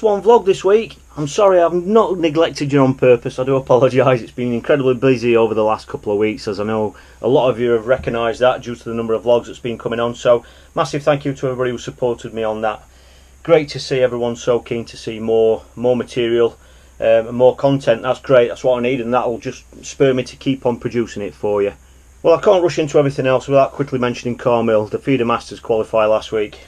one vlog this week. I'm sorry I've not neglected you on purpose. I do apologise. It's been incredibly busy over the last couple of weeks, as I know a lot of you have recognised that due to the number of vlogs that's been coming on. So massive thank you to everybody who supported me on that. Great to see everyone so keen to see more material and more content. That's great. That's what I need, and that'll just spur me to keep on producing it for you. Well, I can't rush into everything else without quickly mentioning Carr, the Feeder Masters qualifier last week.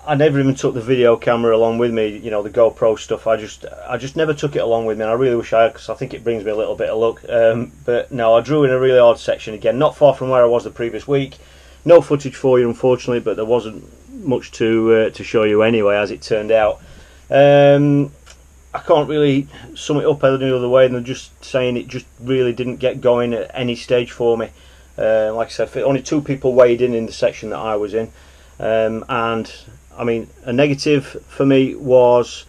I never even took the video camera along with me, you know, the GoPro stuff. I just never took it along with me, and I really wish I had, because I think it brings me a little bit of luck. But no, I drew in a really odd section again, not far from where I was the previous week. No footage for you, unfortunately, but there wasn't much to show you anyway, as it turned out. I can't really sum it up any other way than just saying it just really didn't get going at any stage for me. Like I said, only 2 people weighed in the section that I was in, and I mean, a negative for me was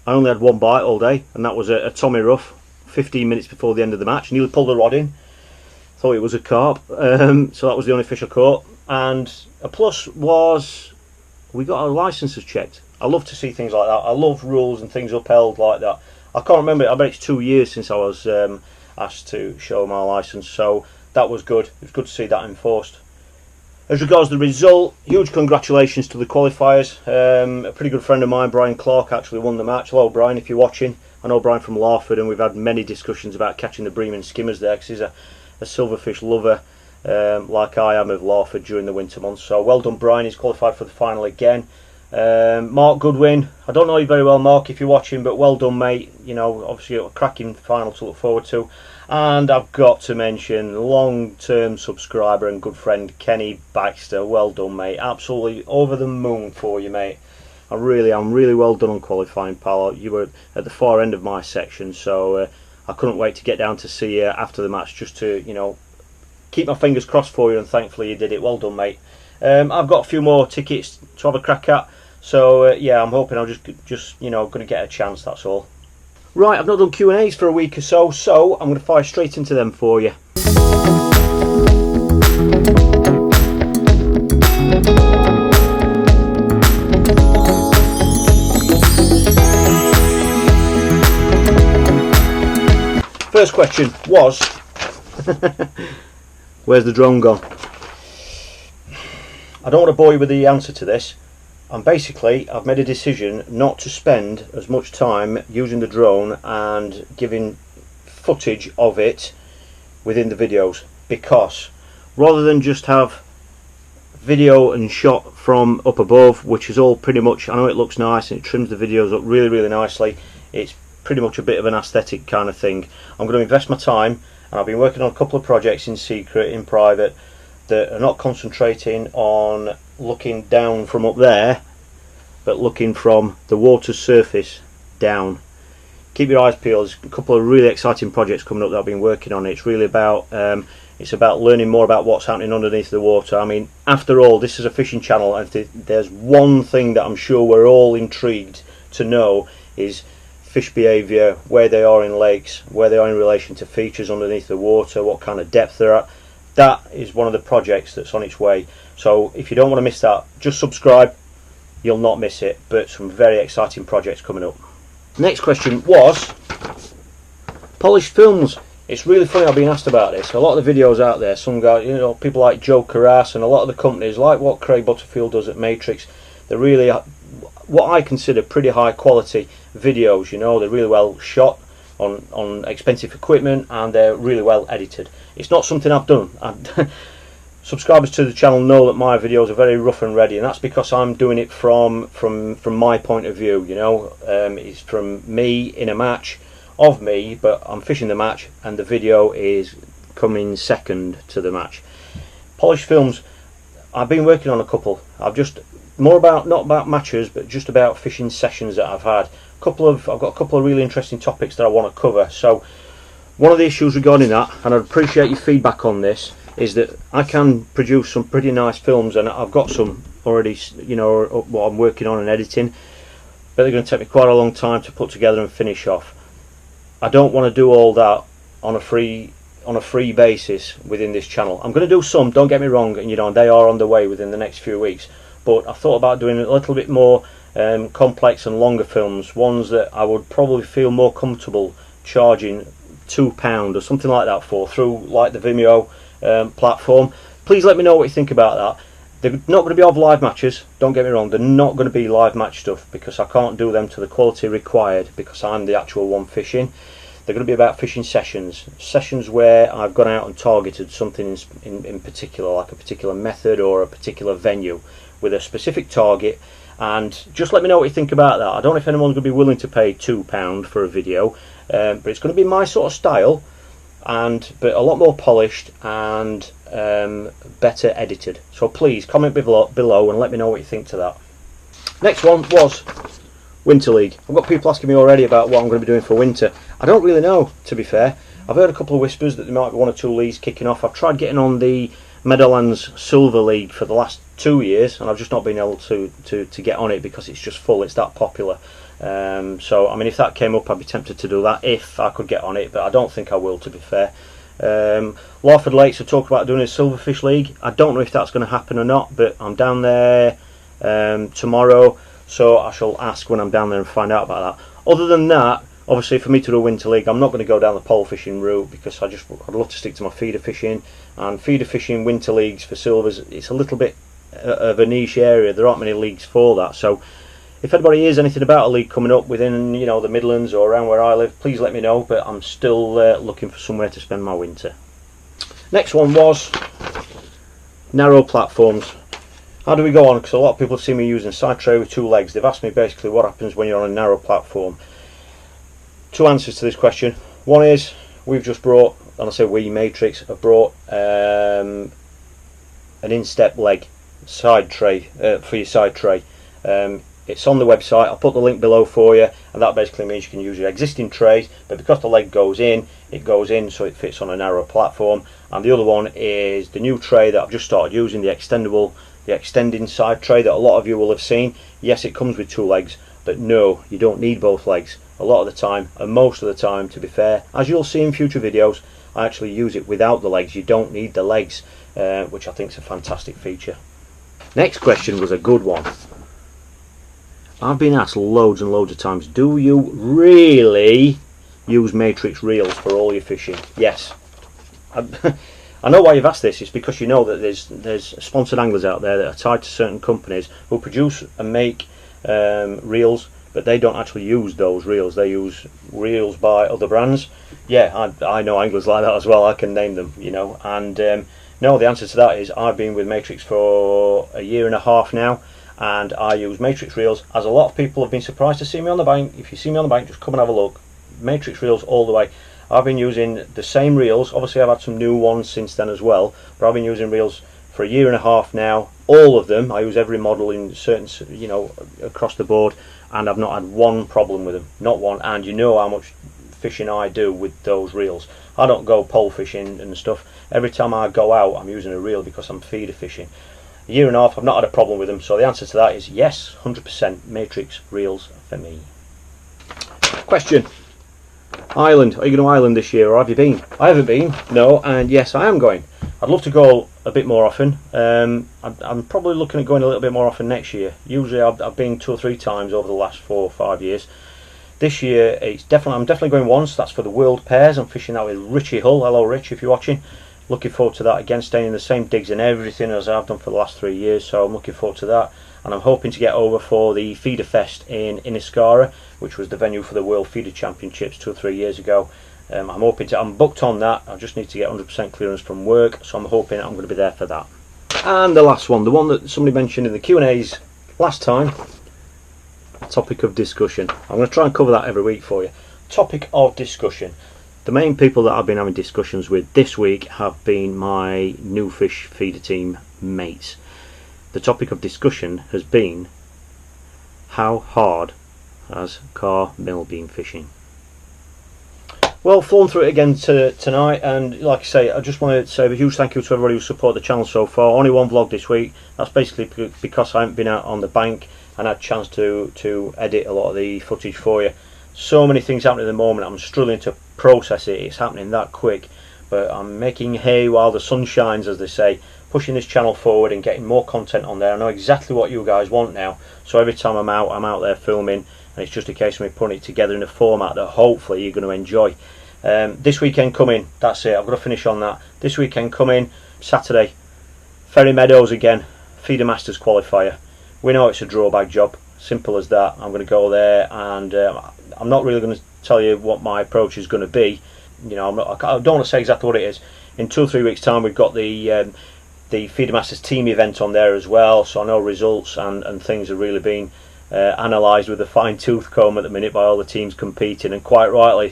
I only had one bite all day, and that was a Tommy Rough 15 minutes before the end of the match. Nearly pulled the rod in, thought it was a carp, so that was the only fish I caught. And a plus was we got our licences checked. I love to see things like that. I love rules and things upheld like that. I can't remember, I bet it's 2 years since I was asked to show my licence, so that was good. It was good to see that enforced. As regards the result, huge congratulations to the qualifiers. A pretty good friend of mine, Brian Clark, actually won the match. Hello Brian, if you're watching. I know Brian from Larford, and we've had many discussions about catching the bream and skimmers there, because he's a silverfish lover, like I am of Larford during the winter months. So well done Brian, he's qualified for the final again. Mark Goodwin, I don't know you very well Mark if you're watching, but well done mate. You know, obviously a cracking final to look forward to. And I've got to mention long-term subscriber and good friend Kenny Baxter. Well done mate, absolutely over the moon for you mate. I'm really well done on qualifying pal. You were at the far end of my section, so I couldn't wait to get down to see you after the match, just to, you know, keep my fingers crossed for you, and thankfully you did it. Well done mate. I've got a few more tickets to have a crack at, so yeah, I'm hoping I'm just you know, going to get a chance, that's all. Right, I've not done Q&As for a week or so, so I'm going to fire straight into them for you. First question was, where's the drone gone? I don't want to bore you with the answer to this. And basically I've made a decision not to spend as much time using the drone and giving footage of it within the videos, because rather than just have video and shot from up above, which is all pretty much, I know it looks nice and it trims the videos up really nicely, it's pretty much a bit of an aesthetic kind of thing. I'm going to invest my time, and I've been working on a couple of projects in secret, in private, that are not concentrating on looking down from up there, but looking from the water's surface down. Keep your eyes peeled. There's a couple of really exciting projects coming up that I've been working on. It's really about learning more about what's happening underneath the water. I mean, after all, this is a fishing channel, and if there's one thing that I'm sure we're all intrigued to know, is fish behaviour, where they are in lakes, where they are in relation to features underneath the water, what kind of depth they're at. That is one of the projects that's on its way. So if you don't want to miss that, just subscribe, you'll not miss it. But some very exciting projects coming up. Next question was polished films. It's really funny, I've been asked about this. A lot of the videos out there, some guys, you know, people like Joe Carr and a lot of the companies, like what Craig Butterfield does at Matrix, they're really what I consider pretty high quality videos. You know, they're really well shot on expensive equipment, and they're really well edited. It's not something I've done. Subscribers to the channel know that my videos are very rough and ready, and that's because I'm doing it from my point of view. You know, it's from me in a match, of me, but I'm fishing the match, and the video is coming second to the match. Polished films, I've been working on a couple. I've just not about matches, but just about fishing sessions that I've had. I've got a couple of really interesting topics that I want to cover. So one of the issues regarding that, and I'd appreciate your feedback on this, is that I can produce some pretty nice films, and I've got some already, you know, what I'm working on and editing, but they're going to take me quite a long time to put together and finish off. I don't want to do all that on a free basis within this channel. I'm going to do some, don't get me wrong, and you know, they are on the way within the next few weeks, but I thought about doing a little bit more complex and longer films, ones that I would probably feel more comfortable charging £2 or something like that for, through like the Vimeo platform. Please let me know what you think about that. They're not going to be of live matches, don't get me wrong, they're not going to be live match stuff, because I can't do them to the quality required, because I'm the actual one fishing. They're going to be about fishing sessions where I've gone out and targeted something in particular, like a particular method or a particular venue with a specific target. And just let me know what you think about that. I don't know if anyone's going to be willing to pay £2 for a video, but it's going to be my sort of style, but a lot more polished and better edited. So please comment below and let me know what you think to that. Next one was Winter League. I've got people asking me already about what I'm going to be doing for winter. I don't really know, to be fair. I've heard a couple of whispers that there might be 1 or 2 leagues kicking off. I've tried getting on the Meadowlands Silver League for the last 2 years, and I've just not been able to get on it because it's just full. It's that popular. So I mean, if that came up, I'd be tempted to do that if I could get on it, but I don't think I will, to be fair. Lawford Lakes are talking about doing a Silverfish League. I don't know if that's going to happen or not, but I'm down there tomorrow, so I shall ask when I'm down there and find out about that. Other than that, obviously for me to do a Winter League, I'm not going to go down the pole fishing route, because I'd love to stick to my feeder fishing. And feeder fishing Winter Leagues for silvers, it's a little bit of a niche area. There aren't many leagues for that. So if anybody hears anything about a league coming up within, you know, the Midlands or around where I live, please let me know. But I'm still looking for somewhere to spend my winter. Next one was narrow platforms. How do we go on? Because a lot of people have seen me using a side tray with 2 legs. They've asked me basically what happens when you're on a narrow platform. 2 answers to this question. One is, we've just brought, and I say we, Matrix, have brought an instep leg side tray for your side tray. It's on the website. I'll put the link below for you, and that basically means you can use your existing trays, but because the leg goes in, it goes in so it fits on a narrow platform. And the other one is the new tray that I've just started using, the extending side tray that a lot of you will have seen. Yes, it comes with 2 legs, but no, you don't need both legs. A lot of the time, and most of the time, to be fair, as you'll see in future videos, I actually use it without the legs. You don't need the legs, which I think is a fantastic feature. Next question was a good one. I've been asked loads and loads of times, do you really use Matrix reels for all your fishing? Yes. I know why you've asked this. It's because you know that there's sponsored anglers out there that are tied to certain companies who produce and make reels, but they don't actually use those reels. They use reels by other brands. Yeah, I know anglers like that as well. I can name them, you know. And no, the answer to that is I've been with Matrix for 1.5 years now, and I use Matrix reels, as a lot of people have been surprised to see me on the bank. If you see me on the bank, just come and have a look. Matrix reels all the way. I've been using the same reels. Obviously I've had some new ones since then as well, but I've been using reels for 1.5 years now. All of them. I use every model in certain, you know, across the board, and I've not had one problem with them, not one. And you know how much fishing I do with those reels. I don't go pole fishing and stuff. Every time I go out, I'm using a reel because I'm feeder fishing. 1.5 years, I've not had a problem with them. So the answer to that is yes, 100% Matrix reels for me. Question: Ireland. Are you going to Ireland this year, or have you been? I haven't been, no, and yes, I am going. I'd love to go a bit more often. I'm probably looking at going a little bit more often next year. Usually I've been 2 or 3 times over the last 4 or 5 years. This year I'm definitely going once. That's for the World Pairs. I'm fishing that with Richie Hull. Hello Rich, if you're watching. Looking forward to that again, staying in the same digs and everything as I've done for the last 3 years, so I'm looking forward to that. And I'm hoping to get over for the Feeder Fest in Inniscarra, which was the venue for the World Feeder Championships 2 or 3 years ago. I'm booked on that. I just need to get 100% clearance from work, so I'm hoping I'm going to be there for that. And the last one, the one that somebody mentioned in the Q&As last time, topic of discussion. I'm going to try and cover that every week for you. Topic of discussion. The main people that I've been having discussions with this week have been my new fish feeder team mates. The topic of discussion has been, how hard has Carr Mill been fishing? Well, flown through it again tonight, and like I say, I just want to say a huge thank you to everybody who supported the channel so far. Only one vlog this week. That's basically because I haven't been out on the bank and had a chance to edit a lot of the footage for you. So many things happening at the moment, I'm struggling to process it. It's happening that quick, but I'm making hay while the sun shines, as they say, pushing this channel forward and getting more content on there. I know exactly what you guys want now, so every time I'm out there filming, and it's just a case of me putting it together in a format that hopefully you're going to enjoy. This weekend coming, that's it, I've got to finish on that. This weekend coming, Saturday, Ferry Meadows again, Feeder Masters qualifier. We know it's a drawbag job, simple as that. I'm going to go there, and I'm not really going to tell you what my approach is going to be. You know, I don't want to say exactly what it is. In 2 or 3 weeks' time, we've got the Feeder Masters team event on there as well, so I know results and things are really being analysed with a fine-tooth comb at the minute by all the teams competing, and quite rightly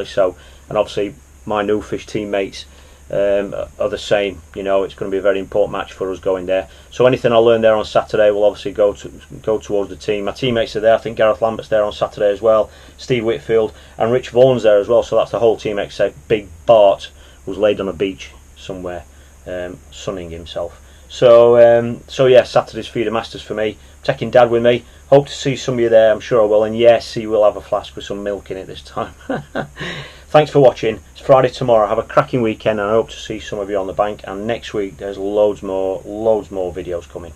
so. And obviously my new fish teammates are the same. You know, it's going to be a very important match for us going there. So anything I learn there on Saturday will obviously go towards the team. My teammates are there. I think Gareth Lambert's there on Saturday as well, Steve Whitfield, and Rich Vaughan's there as well. So that's the whole team except Big Bart, who's laid on a beach somewhere sunning himself. So yeah, Saturday's Feeder Masters for me. Taking Dad with me. Hope to see some of you there, I'm sure I will, and yes, he will have a flask with some milk in it this time. Thanks for watching. It's Friday tomorrow. Have a cracking weekend, and I hope to see some of you on the bank, and next week there's loads more videos coming.